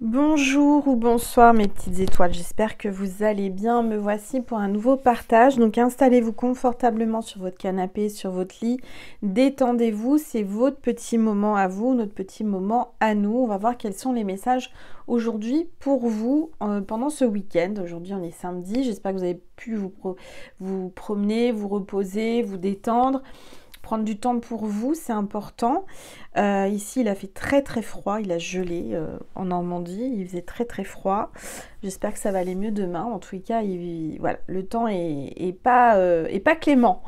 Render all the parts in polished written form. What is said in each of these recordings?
Bonjour ou bonsoir mes petites étoiles, j'espère que vous allez bien. Me voici pour un nouveau partage. Donc installez-vous confortablement sur votre canapé, sur votre lit. Détendez-vous, c'est votre petit moment à vous, notre petit moment à nous. On va voir quels sont les messages aujourd'hui pour vous pendant ce week-end. Aujourd'hui on est samedi, j'espère que vous avez pu vous promener, vous reposer, vous détendre. Prendre du temps pour vous, c'est important. Ici, il a fait très très froid, il a gelé en Normandie, il faisait très très froid. J'espère que ça va aller mieux demain. En tous les cas, voilà, le temps est pas clément.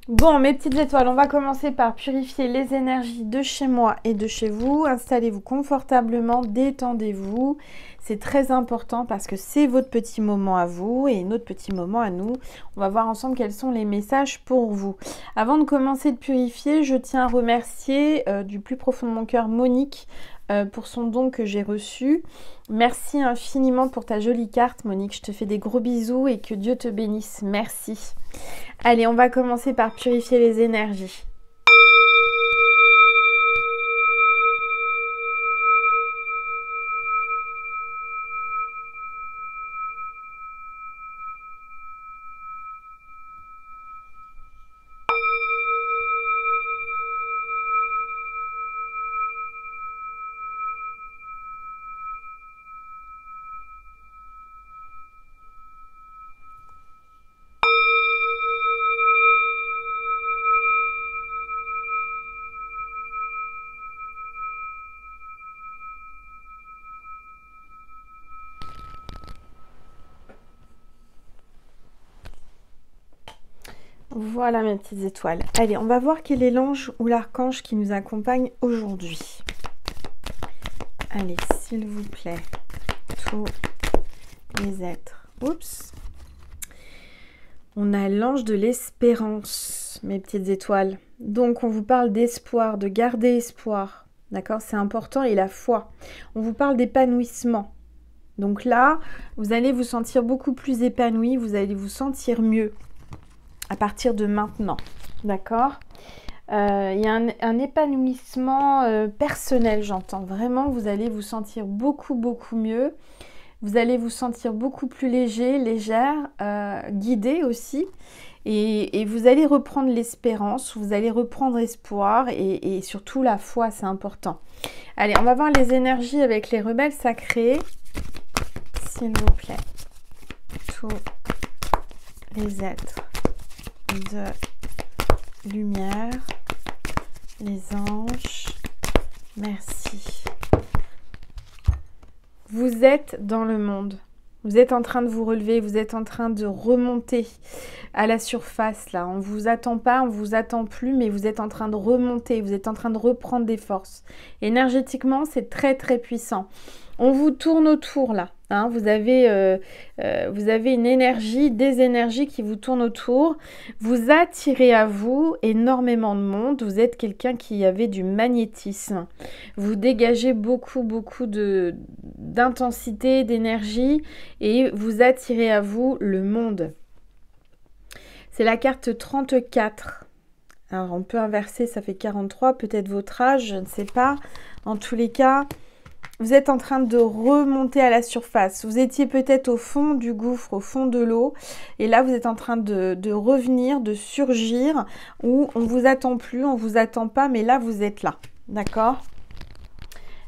Bon, mes petites étoiles, on va commencer par purifier les énergies de chez moi et de chez vous. Installez-vous confortablement, détendez-vous. C'est très important parce que c'est votre petit moment à vous et notre petit moment à nous. On va voir ensemble quels sont les messages pour vous. Avant de commencer de purifier, je tiens à remercier du plus profond de mon cœur Monique pour son don que j'ai reçu. Merci infiniment pour ta jolie carte, Monique. Je te fais des gros bisous et que Dieu te bénisse. Merci. Allez, on va commencer par purifier les énergies. Voilà mes petites étoiles. Allez, on va voir quel est l'ange ou l'archange qui nous accompagne aujourd'hui. Allez, s'il vous plaît, tous les êtres. Oups. On a l'ange de l'espérance, mes petites étoiles. Donc, on vous parle d'espoir, de garder espoir. D'accord? C'est important. Et la foi. On vous parle d'épanouissement. Donc là, vous allez vous sentir beaucoup plus épanoui. Vous allez vous sentir mieux à partir de maintenant. D'accord? Il y a un épanouissement personnel, j'entends. Vraiment, vous allez vous sentir beaucoup, beaucoup mieux. Vous allez vous sentir beaucoup plus léger, légère, guidé aussi. Et vous allez reprendre l'espérance, vous allez reprendre espoir et surtout la foi, c'est important. Allez, on va voir les énergies avec les rebelles sacrés. S'il vous plaît. Tous les êtres de lumière, les anges, merci. Vous êtes dans le monde, vous êtes en train de vous relever, vous êtes en train de remonter à la surface là. On ne vous attend pas, on ne vous attend plus, mais vous êtes en train de remonter, vous êtes en train de reprendre des forces. Énergétiquement, c'est très très puissant. On vous tourne autour là. Hein, vous avez une énergie, des énergies qui vous tournent autour. Vous attirez à vous énormément de monde. Vous êtes quelqu'un qui avait du magnétisme. Vous dégagez beaucoup d'intensité, d'énergie et vous attirez à vous le monde. C'est la carte 34. Alors on peut inverser, ça fait 43, peut-être votre âge, je ne sais pas. En tous les cas, vous êtes en train de remonter à la surface. Vous étiez peut-être au fond du gouffre, au fond de l'eau. Et là, vous êtes en train de revenir, de surgir. Où on ne vous attend plus, on ne vous attend pas. Mais là, vous êtes là. D'accord?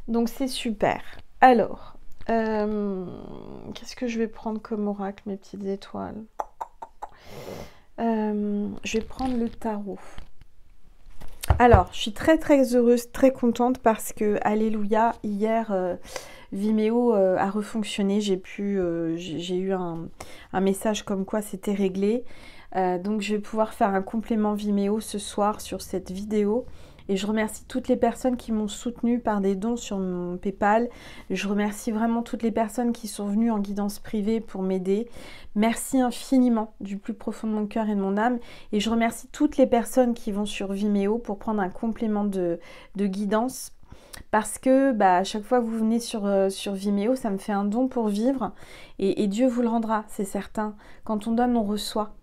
Donc, c'est super. Alors, qu'est-ce que je vais prendre comme oracle, mes petites étoiles? Je vais prendre le tarot. Alors, je suis très très heureuse, très contente parce que, alléluia, hier, Vimeo a refonctionné. J'ai eu un message comme quoi c'était réglé. Donc, je vais pouvoir faire un complément Vimeo ce soir sur cette vidéo. Et je remercie toutes les personnes qui m'ont soutenue par des dons sur mon PayPal. Je remercie vraiment toutes les personnes qui sont venues en guidance privée pour m'aider. Merci infiniment du plus profond de mon cœur et de mon âme. Et je remercie toutes les personnes qui vont sur Vimeo pour prendre un complément de guidance. Parce que à chaque fois que vous venez sur Vimeo, ça me fait un don pour vivre. Et Dieu vous le rendra, c'est certain. Quand on donne, on reçoit.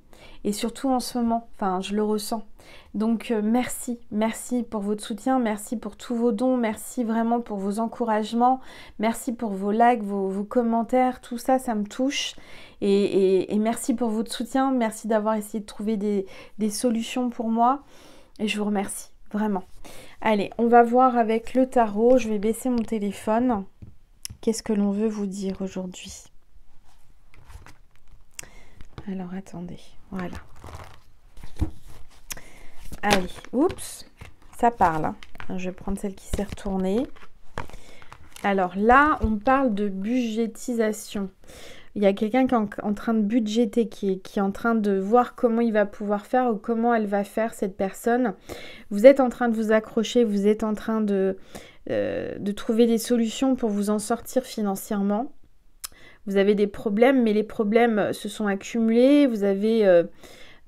Et surtout en ce moment, enfin, je le ressens. Donc, merci. Merci pour votre soutien. Merci pour tous vos dons. Merci vraiment pour vos encouragements. Merci pour vos likes, vos commentaires. Tout ça, ça me touche. Et merci pour votre soutien. Merci d'avoir essayé de trouver des solutions pour moi. Et je vous remercie, vraiment. Allez, on va voir avec le tarot. Je vais baisser mon téléphone. Qu'est-ce que l'on veut vous dire aujourd'hui? Alors, attendez. Voilà. Allez, oups, ça parle. Hein. Je vais prendre celle qui s'est retournée. Alors là, on parle de budgétisation. Il y a quelqu'un qui est en train de budgéter, qui est en train de voir comment il va pouvoir faire ou comment elle va faire, cette personne. Vous êtes en train de vous accrocher, vous êtes en train de trouver des solutions pour vous en sortir financièrement. Vous avez des problèmes, mais les problèmes se sont accumulés. Vous avez...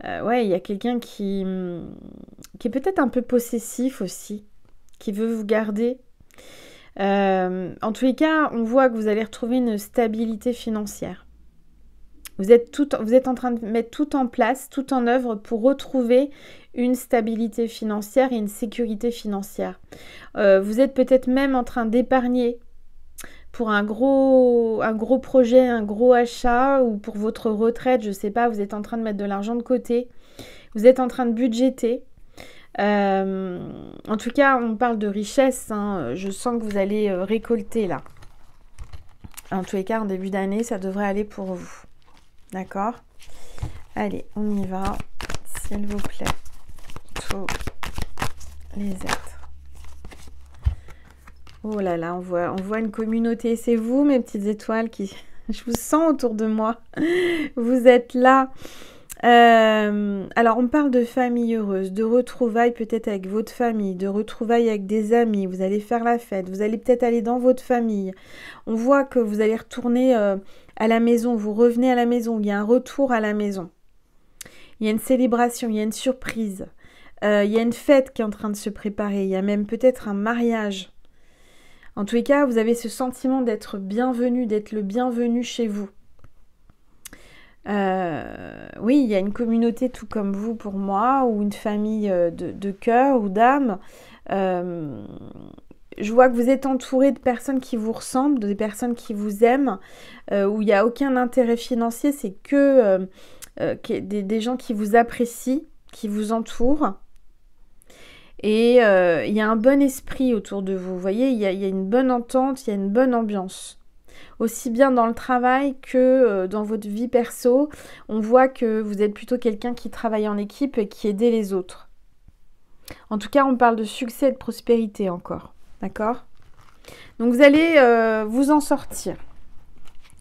ouais, il y a quelqu'un qui est peut-être un peu possessif aussi, qui veut vous garder. En tous les cas, on voit que vous allez retrouver une stabilité financière. Vous êtes en train de mettre tout en place, tout en œuvre pour retrouver une stabilité financière et une sécurité financière. Vous êtes peut-être même en train d'épargner pour un gros projet, un gros achat ou pour votre retraite, je ne sais pas, vous êtes en train de mettre de l'argent de côté, vous êtes en train de budgéter. En tout cas, on parle de richesse, hein. Je sens que vous allez récolter là. En tous les cas, en début d'année, ça devrait aller pour vous. D'accord? Allez, on y va. S'il vous plaît. Tous les êtres. Oh là là, on voit une communauté. C'est vous, mes petites étoiles, qui... Je vous sens autour de moi. Vous êtes là. Alors, on parle de famille heureuse, de retrouvailles peut-être avec votre famille, de retrouvailles avec des amis. Vous allez faire la fête. Vous allez peut-être aller dans votre famille. On voit que vous allez retourner à la maison. Vous revenez à la maison. Il y a un retour à la maison. Il y a une célébration. Il y a une surprise. Il y a une fête qui est en train de se préparer. Il y a même peut-être un mariage. En tous les cas, vous avez ce sentiment d'être bienvenu, d'être le bienvenu chez vous. Oui, il y a une communauté tout comme vous pour moi, ou une famille de cœur ou d'âme. Je vois que vous êtes entouré de personnes qui vous ressemblent, des personnes qui vous aiment, où il n'y a aucun intérêt financier, c'est que des gens qui vous apprécient, qui vous entourent. Et il y a un bon esprit autour de vous. Vous voyez, il y a une bonne entente, il y a une bonne ambiance. Aussi bien dans le travail que dans votre vie perso, on voit que vous êtes plutôt quelqu'un qui travaille en équipe et qui aide les autres. En tout cas, on parle de succès et de prospérité encore. D'accord? Donc vous allez vous en sortir.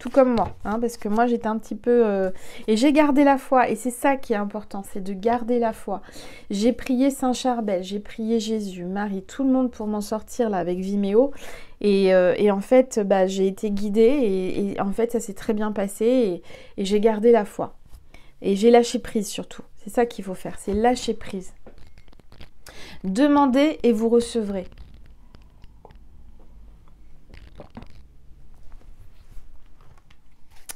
Tout comme moi, hein, parce que moi j'étais un petit peu... Et j'ai gardé la foi, et c'est ça qui est important, c'est de garder la foi. J'ai prié Saint Charbel, j'ai prié Jésus, Marie, tout le monde pour m'en sortir là avec Vimeo. Et en fait, bah, j'ai été guidée, et en fait ça s'est très bien passé, et j'ai gardé la foi. Et j'ai lâché prise surtout, c'est ça qu'il faut faire, c'est lâcher prise. Demandez et vous recevrez.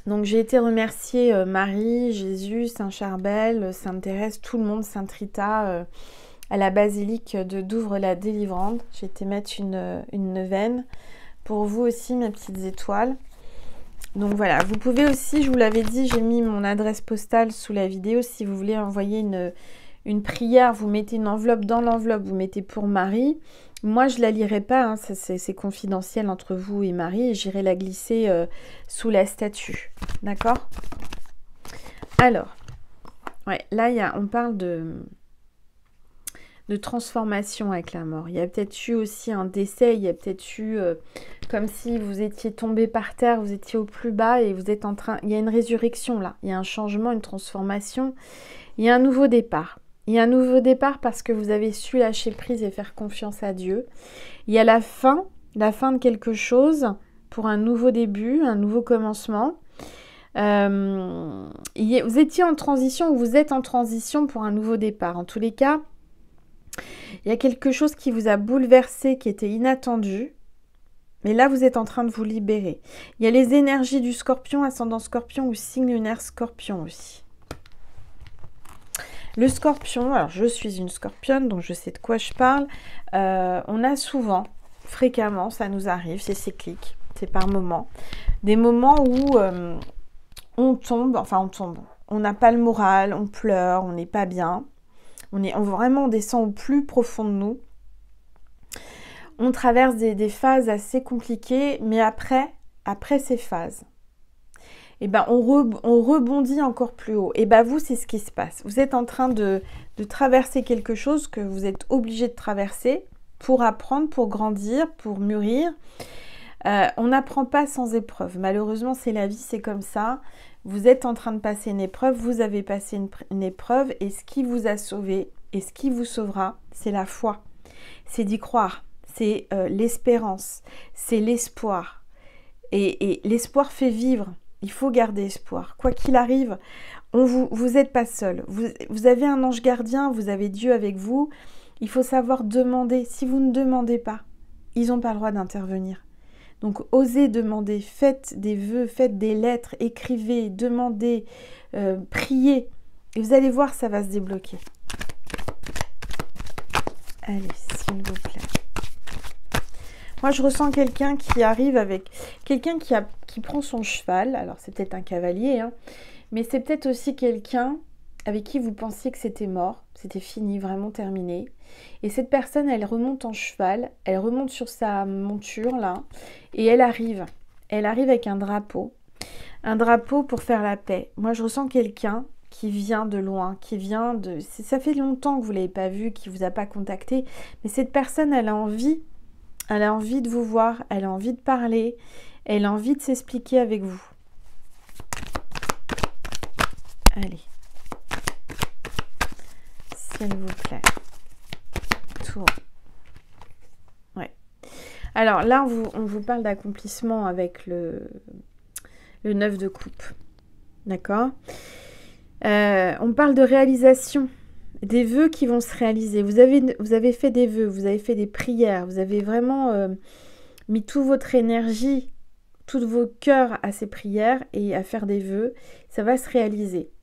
Donc j'ai été remercier Marie, Jésus, Saint Charbel, Sainte Thérèse, tout le monde, Sainte Rita, à la basilique de Douvres-la-Délivrante. J'ai été mettre une neuvaine. Pour vous aussi, mes petites étoiles. Donc voilà, vous pouvez aussi, je vous l'avais dit, j'ai mis mon adresse postale sous la vidéo. Si vous voulez envoyer une prière, vous mettez une enveloppe, dans l'enveloppe, vous mettez pour Marie. Moi, je ne la lirai pas, hein, c'est confidentiel entre vous et Marie, et j'irai la glisser sous la statue. D'accord? Alors, ouais, là, on parle de transformation avec la mort. Il y a peut-être eu aussi un décès, il y a peut-être eu comme si vous étiez tombé par terre, vous étiez au plus bas et vous êtes en train... Il y a une résurrection là, il y a un changement, une transformation, il y a un nouveau départ. Il y a un nouveau départ parce que vous avez su lâcher prise et faire confiance à Dieu. Il y a la fin de quelque chose pour un nouveau début, un nouveau commencement. Vous étiez en transition ou vous êtes en transition pour un nouveau départ. En tous les cas, il y a quelque chose qui vous a bouleversé, qui était inattendu. Mais là, vous êtes en train de vous libérer. Il y a les énergies du scorpion, ascendant scorpion ou signe lunaire scorpion aussi. Le scorpion, alors je suis une scorpionne, donc je sais de quoi je parle. On a souvent, fréquemment, ça nous arrive, c'est cyclique, c'est par moment, des moments où on tombe, on n'a pas le moral, on pleure, on n'est pas bien, vraiment on descend au plus profond de nous. On traverse des phases assez compliquées, mais après ces phases, et ben on rebondit encore plus haut. Et ben vous, c'est ce qui se passe. Vous êtes en train de traverser quelque chose que vous êtes obligé de traverser pour apprendre, pour grandir, pour mûrir. On n'apprend pas sans épreuve. Malheureusement, c'est la vie, c'est comme ça. Vous êtes en train de passer une épreuve, vous avez passé une épreuve, et ce qui vous a sauvé et ce qui vous sauvera, c'est la foi. C'est d'y croire, c'est l'espérance, c'est l'espoir. Et l'espoir fait vivre. Il faut garder espoir. Quoi qu'il arrive, vous n'êtes pas seul. Vous avez un ange gardien, vous avez Dieu avec vous. Il faut savoir demander. Si vous ne demandez pas, ils n'ont pas le droit d'intervenir. Donc, osez demander. Faites des vœux, faites des lettres, écrivez, demandez, priez. Et vous allez voir, ça va se débloquer. Allez, s'il vous plaît. Moi, je ressens quelqu'un qui arrive avec... Quelqu'un qui prend son cheval. Alors, c'est peut-être un cavalier, hein, mais c'est peut-être aussi quelqu'un avec qui vous pensiez que c'était mort. C'était fini, vraiment terminé. Et cette personne, elle remonte en cheval. Elle remonte sur sa monture, là. Et elle arrive. Elle arrive avec un drapeau. Un drapeau pour faire la paix. Moi, je ressens quelqu'un qui vient de loin, qui vient de... Ça fait longtemps que vous ne l'avez pas vu, qui ne vous a pas contacté. Mais cette personne, elle a envie... Elle a envie de vous voir, elle a envie de parler, elle a envie de s'expliquer avec vous. Allez. S'il vous plaît. Tour. Ouais. Alors là, on vous parle d'accomplissement avec le 9 de coupe. D'accord ? On parle de réalisation. Des vœux qui vont se réaliser. Vous avez fait des vœux, vous avez fait des prières, vous avez vraiment mis toute votre énergie, tous vos cœurs à ces prières et à faire des vœux. Ça va se réaliser.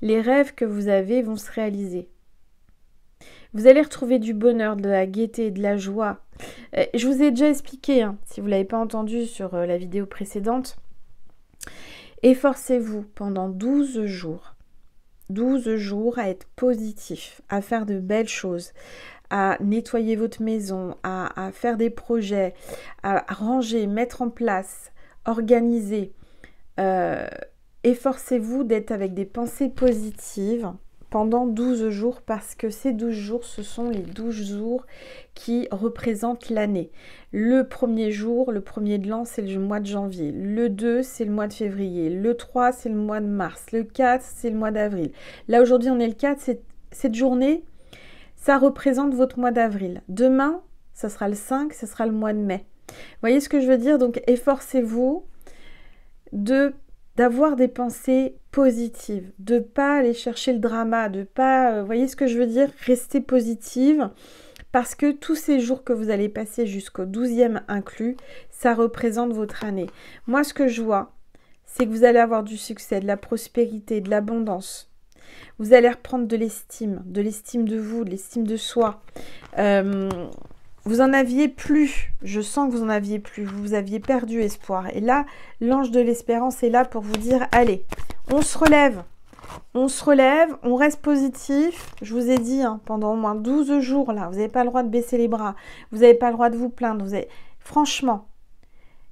Les rêves que vous avez vont se réaliser. Vous allez retrouver du bonheur, de la gaieté, de la joie. Je vous ai déjà expliqué, hein, si vous ne l'avez pas entendu sur la vidéo précédente. Efforcez-vous pendant 12 jours. 12 jours à être positif, à faire de belles choses, à nettoyer votre maison, à faire des projets, à ranger, mettre en place, organiser. Efforcez-vous d'être avec des pensées positives pendant 12 jours parce que ces 12 jours, ce sont les 12 jours qui représentent l'année. Le premier jour, le premier de l'an, c'est le mois de janvier. Le 2, c'est le mois de février. Le 3, c'est le mois de mars. Le 4, c'est le mois d'avril. Là, aujourd'hui, on est le 4. Cette journée, ça représente votre mois d'avril. Demain, ça sera le 5, ça sera le mois de mai. Vous voyez ce que je veux dire? Donc, efforcez-vous d'avoir des pensées positives, de ne pas aller chercher le drama, de pas... vous voyez ce que je veux dire? Restez positive, parce que tous ces jours que vous allez passer jusqu'au 12e inclus, ça représente votre année. Moi, ce que je vois, c'est que vous allez avoir du succès, de la prospérité, de l'abondance. Vous allez reprendre de l'estime de vous, de l'estime de soi. Vous en aviez plus, je sens que vous en aviez plus, vous aviez perdu espoir. Et là, l'ange de l'espérance est là pour vous dire, allez, on se relève, on reste positif. Je vous ai dit, hein, pendant au moins 12 jours, là, vous n'avez pas le droit de baisser les bras, vous n'avez pas le droit de vous plaindre. Franchement,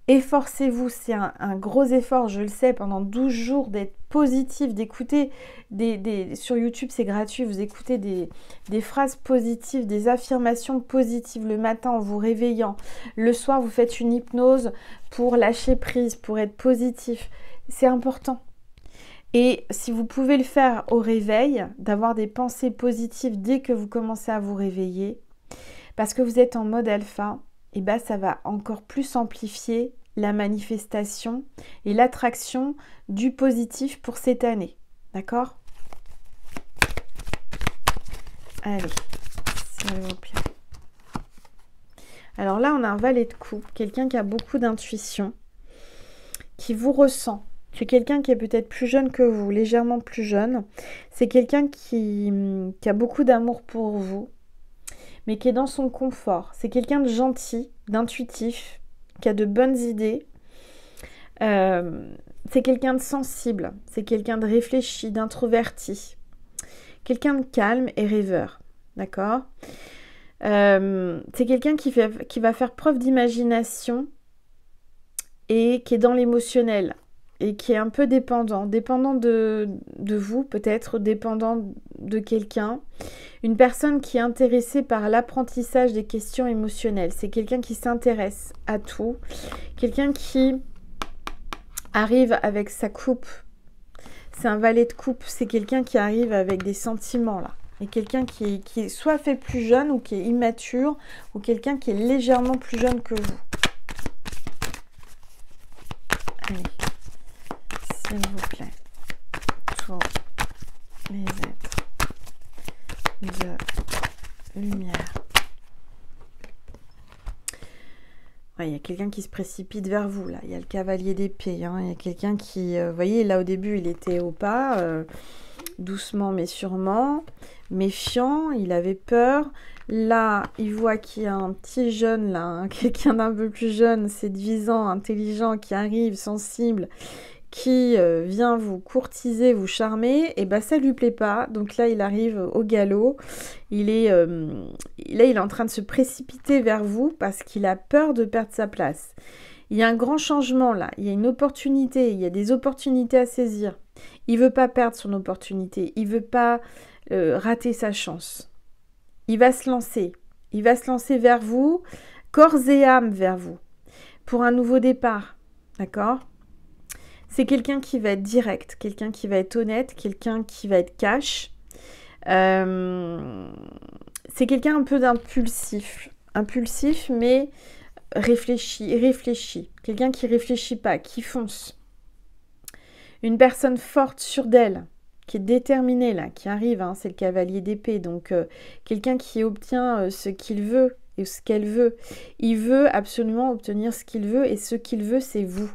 efforcez-vous, c'est un gros effort, je le sais, pendant 12 jours d'être positif, d'écouter sur YouTube, c'est gratuit, vous écoutez des phrases positives, des affirmations positives le matin en vous réveillant. Le soir, vous faites une hypnose pour lâcher prise, pour être positif. C'est important. Et si vous pouvez le faire au réveil, d'avoir des pensées positives dès que vous commencez à vous réveiller, parce que vous êtes en mode alpha, et ben ça va encore plus amplifier la manifestation et l'attraction du positif pour cette année. D'accord? Allez, s'il vous plaît. Alors là, on a un valet de coupe, quelqu'un qui a beaucoup d'intuition, qui vous ressent. C'est quelqu'un qui est peut-être plus jeune que vous, légèrement plus jeune. C'est quelqu'un qui a beaucoup d'amour pour vous, mais qui est dans son confort. C'est quelqu'un de gentil, d'intuitif, qui a de bonnes idées. C'est quelqu'un de sensible, c'est quelqu'un de réfléchi, d'introverti. Quelqu'un de calme et rêveur, d'accord? C'est quelqu'un qui va faire preuve d'imagination et qui est dans l'émotionnel et qui est un peu dépendant de vous peut-être, dépendant de quelqu'un. Une personne qui est intéressée par l'apprentissage des questions émotionnelles. C'est quelqu'un qui s'intéresse à tout. Quelqu'un qui arrive avec sa coupe. C'est un valet de coupe. C'est quelqu'un qui arrive avec des sentiments là. Et quelqu'un qui est soit fait plus jeune ou qui est immature ou quelqu'un qui est légèrement plus jeune que vous. Allez, s'il vous plaît, tous les êtres de lumière. Ouais, il y a quelqu'un qui se précipite vers vous, là. Il y a le cavalier d'épée, hein. Il y a quelqu'un qui... vous voyez, là, au début, il était au pas, doucement mais sûrement, méfiant, il avait peur. Là, il voit qu'il y a un petit jeune, là, hein, quelqu'un d'un peu plus jeune, séduisant, intelligent, qui arrive, sensible, qui vient vous courtiser, vous charmer, et ben ça lui plaît pas. Donc là, il arrive au galop. Là, il est en train de se précipiter vers vous parce qu'il a peur de perdre sa place. Il y a un grand changement là. Il y a une opportunité. Il y a des opportunités à saisir. Il veut pas perdre son opportunité. Il veut pas rater sa chance. Il va se lancer. Il va se lancer vers vous, corps et âme vers vous, pour un nouveau départ. D'accord ? C'est quelqu'un qui va être direct, quelqu'un qui va être honnête, quelqu'un qui va être cash. C'est quelqu'un un peu d'impulsif. Impulsif, mais réfléchi. Quelqu'un qui réfléchit pas, qui fonce. Une personne forte, sûre d'elle, qui est déterminée, là, qui arrive. Hein, c'est le cavalier d'épée. Donc, quelqu'un qui obtient ce qu'il veut et ce qu'elle veut. Il veut absolument obtenir ce qu'il veut et ce qu'il veut, c'est vous.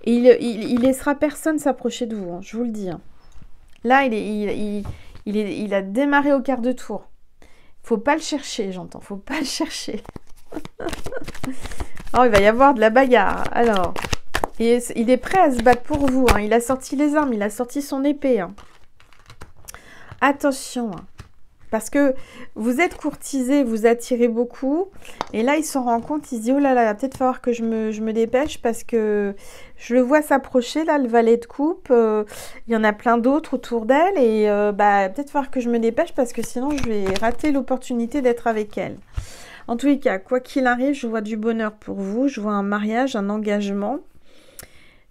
Et il laissera personne s'approcher de vous, hein, je vous le dis. Hein. Là, il a démarré au quart de tour. Faut pas le chercher, j'entends. Faut pas le chercher. Alors, il va y avoir de la bagarre. Alors, il est prêt à se battre pour vous. Hein. Il a sorti les armes, il a sorti son épée. Hein. Attention, hein. Parce que vous êtes courtisé, vous attirez beaucoup. Et là, il s'en rend compte, il se dit, oh là là, il va peut-être falloir que je me dépêche parce que je le vois s'approcher, là, le valet de coupe. Il y en a plein d'autres autour d'elle. Et peut-être falloir que je me dépêche parce que sinon, je vais rater l'opportunité d'être avec elle. En tous les cas, quoi qu'il arrive, je vois du bonheur pour vous. Je vois un mariage, un engagement.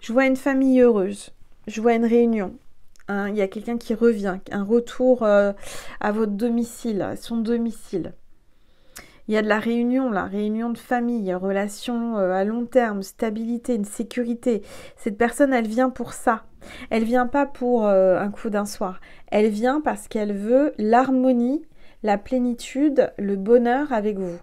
Je vois une famille heureuse. Je vois une réunion. Hein, il y a quelqu'un qui revient, un retour à votre domicile, à son domicile. Il y a de la réunion, réunion de famille, relation à long terme, stabilité, une sécurité. Cette personne, elle vient pour ça. Elle vient pas pour un coup d'un soir. Elle vient parce qu'elle veut l'harmonie, la plénitude, le bonheur avec vous.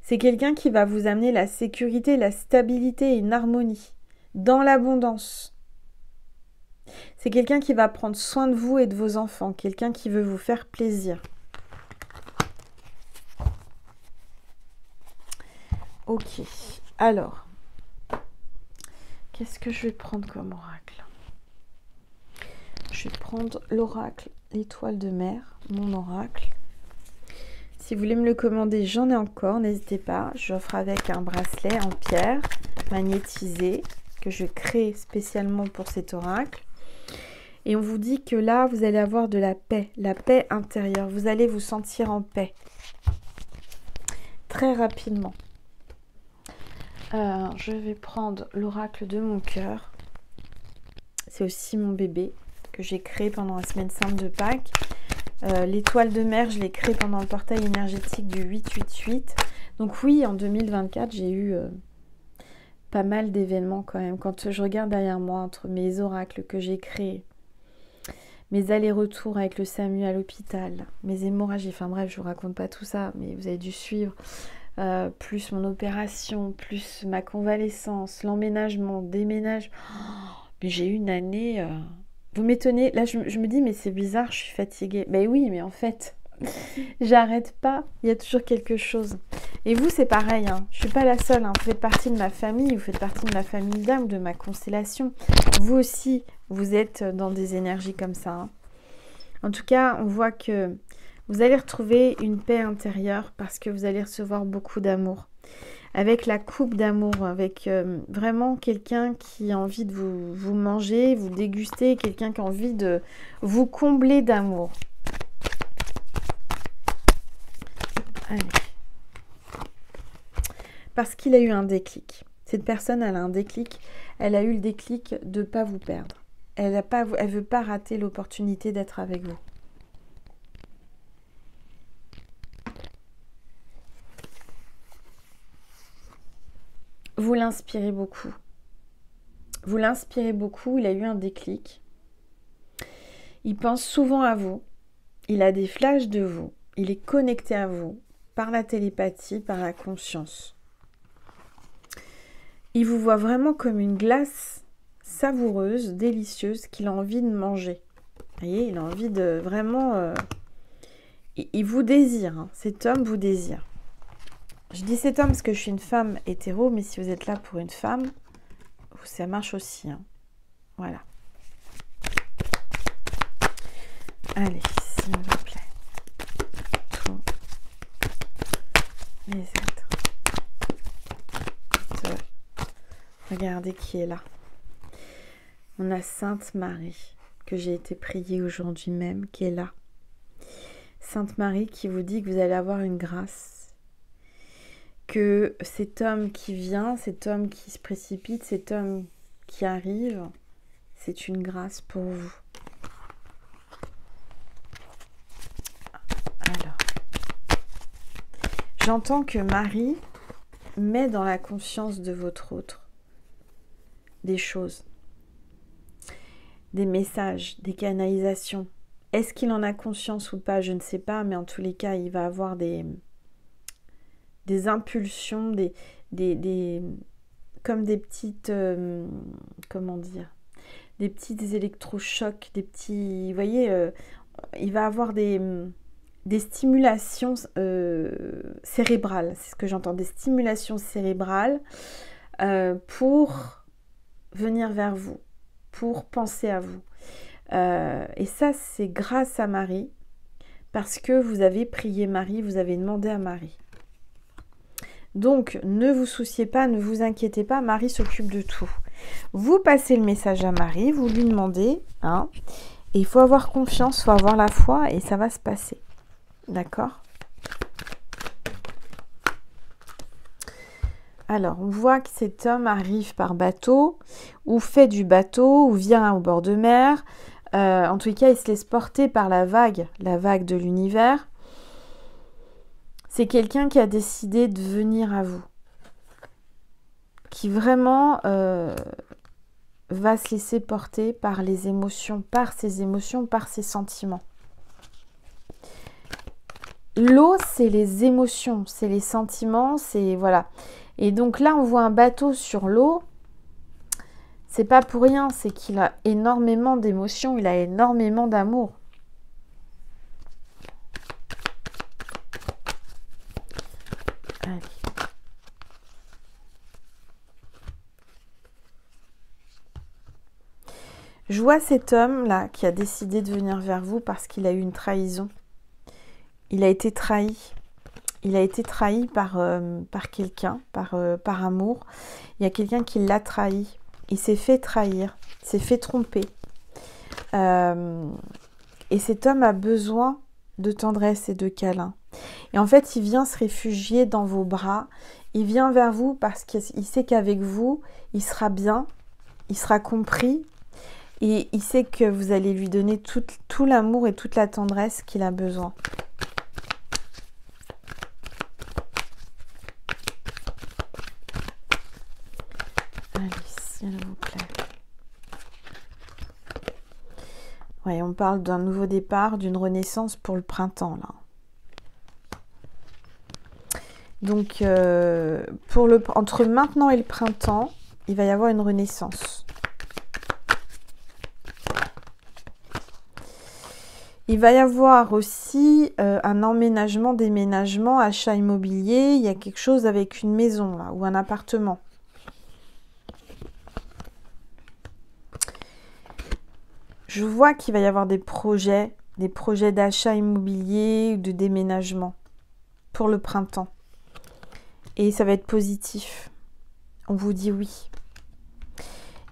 C'est quelqu'un qui va vous amener la sécurité, la stabilité et une harmonie dans l'abondance. C'est quelqu'un qui va prendre soin de vous et de vos enfants. Quelqu'un qui veut vous faire plaisir. Ok. Alors, qu'est-ce que je vais prendre comme oracle? Je vais prendre l'oracle, l'étoile de mer, mon oracle. Si vous voulez me le commander, j'en ai encore. N'hésitez pas. J'offre avec un bracelet en pierre magnétisé que je crée spécialement pour cet oracle. Et on vous dit que là, vous allez avoir de la paix intérieure. Vous allez vous sentir en paix. Très rapidement. Je vais prendre l'oracle de mon cœur. C'est aussi mon bébé que j'ai créé pendant la semaine sainte de Pâques. L'étoile de mer, je l'ai créée pendant le portail énergétique du 888. Donc oui, en 2024, j'ai eu pas mal d'événements quand même. Quand je regarde derrière moi, entre mes oracles que j'ai créés, mes allers-retours avec le SAMU à l'hôpital, mes hémorragies, enfin bref, je vous raconte pas tout ça, mais vous avez dû suivre. plus mon opération, plus ma convalescence, l'emménagement, déménage. Mais j'ai eu une année... Vous m'étonnez. Là, je me dis, mais c'est bizarre, je suis fatiguée. Ben oui, mais en fait, j'arrête pas. Il y a toujours quelque chose. Et vous, c'est pareil. Hein. Je suis pas la seule. Hein. Vous faites partie de ma famille. Vous faites partie de ma famille d'âme, de ma constellation. Vous aussi, vous êtes dans des énergies comme ça. Hein. En tout cas, on voit que vous allez retrouver une paix intérieure parce que vous allez recevoir beaucoup d'amour. Avec la coupe d'amour, avec vraiment quelqu'un qui a envie de vous manger, vous déguster, quelqu'un qui a envie de vous combler d'amour. Allez. Parce qu'il a eu un déclic. Cette personne, elle a un déclic. Elle a eu le déclic de ne pas vous perdre. Elle ne veut pas rater l'opportunité d'être avec vous. Vous l'inspirez beaucoup. Vous l'inspirez beaucoup, il a eu un déclic. Il pense souvent à vous. Il a des flashs de vous. Il est connecté à vous par la télépathie, par la conscience. Il vous voit vraiment comme une glace savoureuse, délicieuse, qu'il a envie de manger. Vous voyez, il a envie de vraiment... il vous désire, hein. Cet homme vous désire. Je dis cet homme parce que je suis une femme hétéro, mais si vous êtes là pour une femme, ça marche aussi. Hein. Voilà. Allez, s'il vous plaît. Tous les êtres. Regardez qui est là. On a Sainte Marie, que j'ai été priée aujourd'hui même, qui est là. Sainte Marie qui vous dit que vous allez avoir une grâce. Que cet homme qui vient, cet homme qui se précipite, cet homme qui arrive, c'est une grâce pour vous. Alors, j'entends que Marie met dans la conscience de votre autre des choses, des messages, des canalisations. Est-ce qu'il en a conscience ou pas? Je ne sais pas, mais en tous les cas, il va avoir des impulsions, comme des petites, comment dire, des petits électrochocs, des petits, vous voyez, il va avoir des stimulations cérébrales, c'est ce que j'entends, des stimulations cérébrales pour venir vers vous, pour penser à vous. Et ça, c'est grâce à Marie, parce que vous avez prié Marie, vous avez demandé à Marie. Donc, ne vous souciez pas, ne vous inquiétez pas, Marie s'occupe de tout. Vous passez le message à Marie, vous lui demandez, hein, et il faut avoir confiance, il faut avoir la foi, et ça va se passer. D'accord? Alors, on voit que cet homme arrive par bateau, ou fait du bateau, ou vient au bord de mer. En tout cas, il se laisse porter par la vague de l'univers. C'est quelqu'un qui a décidé de venir à vous, qui vraiment va se laisser porter par les émotions, par ses sentiments. L'eau, c'est les émotions, c'est les sentiments, c'est voilà. Et donc là, on voit un bateau sur l'eau. C'est pas pour rien, c'est qu'il a énormément d'émotions, il a énormément d'amour. Allez. Je vois cet homme-là qui a décidé de venir vers vous parce qu'il a eu une trahison. Il a été trahi. Il a été trahi par quelqu'un, par amour. Il y a quelqu'un qui l'a trahi. Il s'est fait trahir, il s'est fait tromper. Et cet homme a besoin de tendresse et de câlin. Et en fait, il vient se réfugier dans vos bras. Il vient vers vous parce qu'il sait qu'avec vous, il sera bien, il sera compris. Et il sait que vous allez lui donner tout l'amour et toute la tendresse qu'il a besoin. Allez, s'il vous plaît. Ouais, on parle d'un nouveau départ, d'une renaissance pour le printemps, là. Donc, entre maintenant et le printemps, il va y avoir une renaissance. Il va y avoir aussi un emménagement, déménagement, achat immobilier. Il y a quelque chose avec une maison là, ou un appartement. Je vois qu'il va y avoir des projets d'achat immobilier ou de déménagement pour le printemps. Et ça va être positif. On vous dit oui.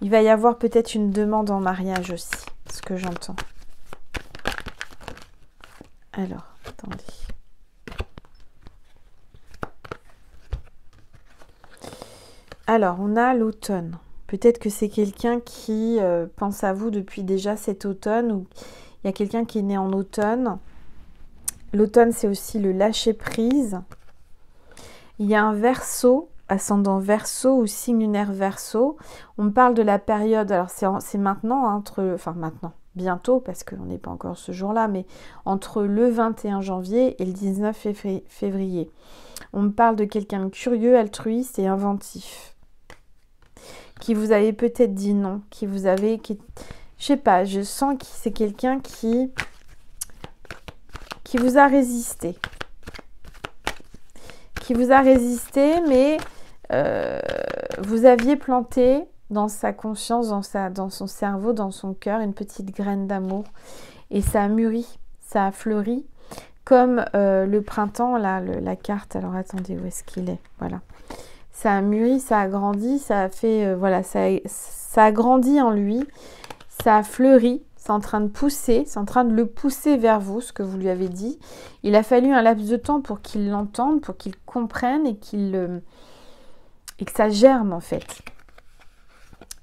Il va y avoir peut-être une demande en mariage aussi, ce que j'entends. Alors, attendez. Alors, on a l'automne. Peut-être que c'est quelqu'un qui pense à vous depuis déjà cet automne, ou il y a quelqu'un qui est né en automne. L'automne, c'est aussi le lâcher-prise. Il y a un Verseau, ascendant Verseau ou signe lunaire Verseau. On me parle de la période, alors c'est maintenant, maintenant, bientôt, parce qu'on n'est pas encore ce jour-là, mais entre le 21 janvier et le 19 février. On me parle de quelqu'un de curieux, altruiste et inventif. Qui vous avez peut-être dit non, je sais pas, je sens que c'est quelqu'un qui vous a résisté. Qui vous a résisté, mais vous aviez planté dans sa conscience, dans son cerveau, dans son cœur, une petite graine d'amour. Et ça a mûri, ça a fleuri. Comme le printemps, là, la carte, alors attendez, où est-ce qu'il est? Voilà. Ça a mûri, ça a grandi, ça a fait, ça a grandi en lui, ça a fleuri, c'est en train de pousser, c'est en train de le pousser vers vous, ce que vous lui avez dit. Il a fallu un laps de temps pour qu'il l'entende, pour qu'il comprenne et que ça germe en fait.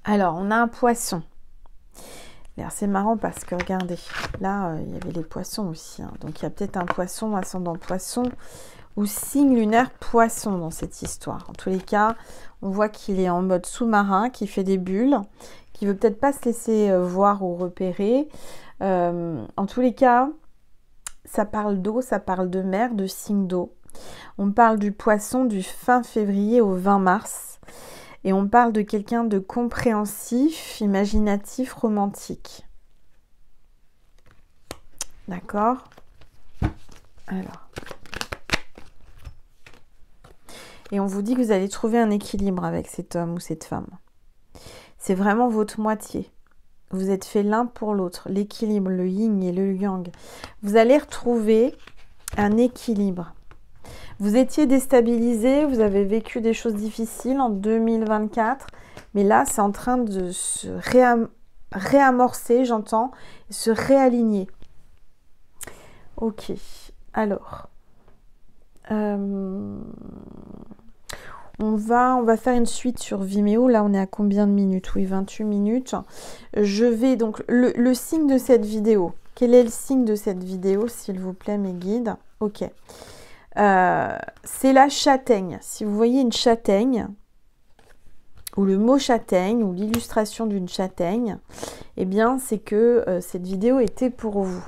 Alors, on a un poisson. C'est marrant parce que regardez, là, il y avait les poissons aussi. Hein. Donc, il y a peut-être un poisson, ascendant poisson ou signe lunaire poisson dans cette histoire. En tous les cas, on voit qu'il est en mode sous-marin, qu'il fait des bulles, qu'il veut peut-être pas se laisser voir ou repérer. En tous les cas, ça parle d'eau, ça parle de mer, de signe d'eau. On parle du poisson du fin février au 20 mars. Et on parle de quelqu'un de compréhensif, imaginatif, romantique. D'accord? Alors. Et on vous dit que vous allez trouver un équilibre avec cet homme ou cette femme. C'est vraiment votre moitié. Vous êtes fait l'un pour l'autre. L'équilibre, le yin et le yang. Vous allez retrouver un équilibre. Vous étiez déstabilisé, vous avez vécu des choses difficiles en 2024, mais là, c'est en train de se réamorcer, j'entends, se réaligner. Ok, alors, on va faire une suite sur Vimeo. Là, on est à combien de minutes? Oui, 28 minutes. Je vais donc, le signe de cette vidéo. Quel est le signe de cette vidéo, s'il vous plaît, mes guides? Ok. C'est la châtaigne. Si vous voyez une châtaigne, ou le mot châtaigne, ou l'illustration d'une châtaigne, eh bien, c'est que cette vidéo était pour vous.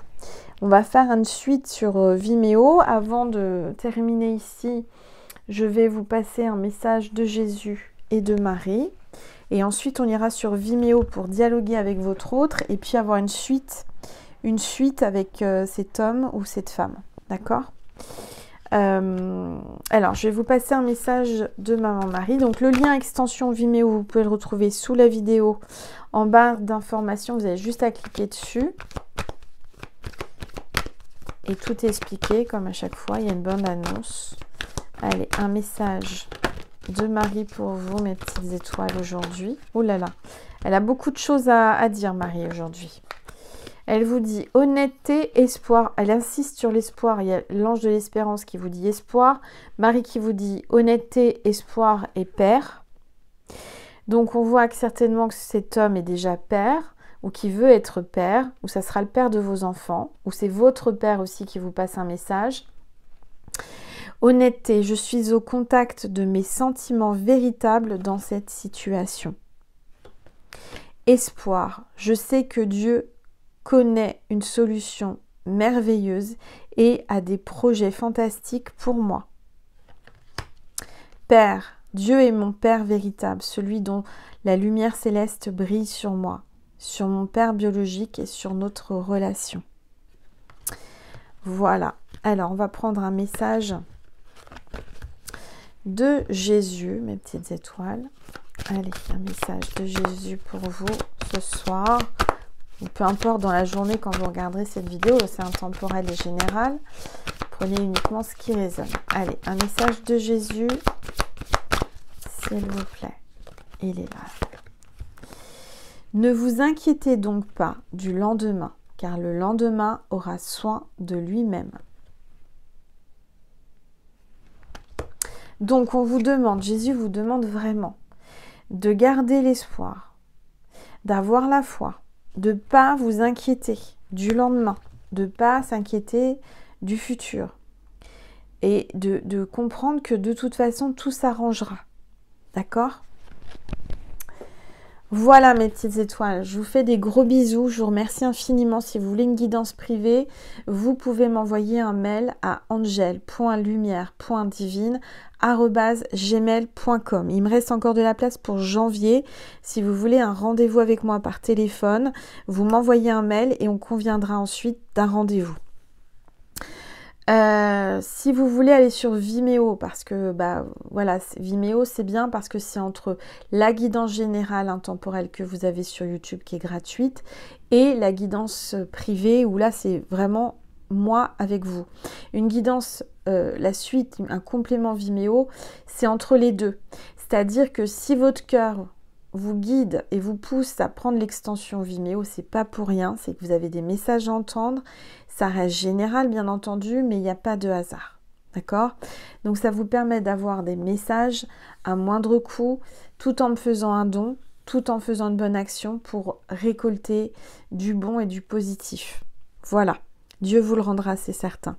On va faire une suite sur Vimeo. Avant de terminer ici, je vais vous passer un message de Jésus et de Marie. Et ensuite, on ira sur Vimeo pour dialoguer avec votre autre et puis avoir une suite avec cet homme ou cette femme. D'accord ? Alors, je vais vous passer un message de Maman Marie. Donc, le lien extension Vimeo, vous pouvez le retrouver sous la vidéo en barre d'informations. Vous avez juste à cliquer dessus. Et tout est expliqué, comme à chaque fois. Il y a une bonne annonce. Allez, un message de Marie pour vous, mes petites étoiles, aujourd'hui. Oh là là, elle a beaucoup de choses à dire, Marie, aujourd'hui. Elle vous dit honnêteté, espoir. Elle insiste sur l'espoir. Il y a l'ange de l'espérance qui vous dit espoir. Marie qui vous dit honnêteté, espoir et père. Donc on voit que certainement que cet homme est déjà père ou qui veut être père, ou ça sera le père de vos enfants, ou c'est votre père aussi qui vous passe un message. Honnêteté, je suis au contact de mes sentiments véritables dans cette situation. Espoir, je sais que Dieu connaît une solution merveilleuse et a des projets fantastiques pour moi. Père, Dieu est mon Père véritable, celui dont la lumière céleste brille sur moi, sur mon Père biologique et sur notre relation. Voilà. Alors, on va prendre un message de Jésus, mes petites étoiles. Allez, un message de Jésus pour vous ce soir. Ou peu importe dans la journée quand vous regarderez cette vidéo, c'est intemporel et général. Prenez uniquement ce qui résonne. Allez, un message de Jésus, s'il vous plaît. Il est là. Ne vous inquiétez donc pas du lendemain, car le lendemain aura soin de lui-même. Donc on vous demande, Jésus vous demande vraiment de garder l'espoir, d'avoir la foi, de ne pas vous inquiéter du lendemain, de ne pas s'inquiéter du futur et de comprendre que de toute façon tout s'arrangera. D'accord ? Voilà mes petites étoiles, je vous fais des gros bisous, je vous remercie infiniment. Si vous voulez une guidance privée, vous pouvez m'envoyer un mail à angel.lumière.divine@gmail.com. Il me reste encore de la place pour janvier. Si vous voulez un rendez-vous avec moi par téléphone, vous m'envoyez un mail et on conviendra ensuite d'un rendez-vous. Si vous voulez aller sur Vimeo, parce que voilà, Vimeo c'est bien parce que c'est entre la guidance générale intemporelle que vous avez sur YouTube qui est gratuite et la guidance privée où là c'est vraiment moi avec vous. Une guidance, la suite, un complément Vimeo, c'est entre les deux. C'est-à-dire que si votre cœur vous guide et vous pousse à prendre l'extension Vimeo, c'est pas pour rien, c'est que vous avez des messages à entendre. Ça reste général, bien entendu, mais il n'y a pas de hasard. D'accord ? Donc, ça vous permet d'avoir des messages à moindre coût, tout en me faisant un don, tout en faisant une bonne action pour récolter du bon et du positif. Voilà. Dieu vous le rendra, c'est certain.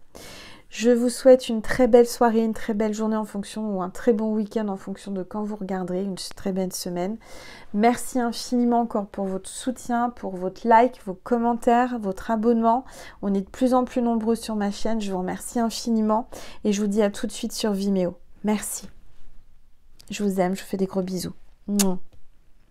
Je vous souhaite une très belle soirée, une très belle journée en fonction, ou un très bon week-end en fonction de quand vous regarderez, une très belle semaine. Merci infiniment encore pour votre soutien, pour votre like, vos commentaires, votre abonnement. On est de plus en plus nombreux sur ma chaîne, je vous remercie infiniment et je vous dis à tout de suite sur Vimeo. Merci. Je vous aime, je vous fais des gros bisous. Mouah.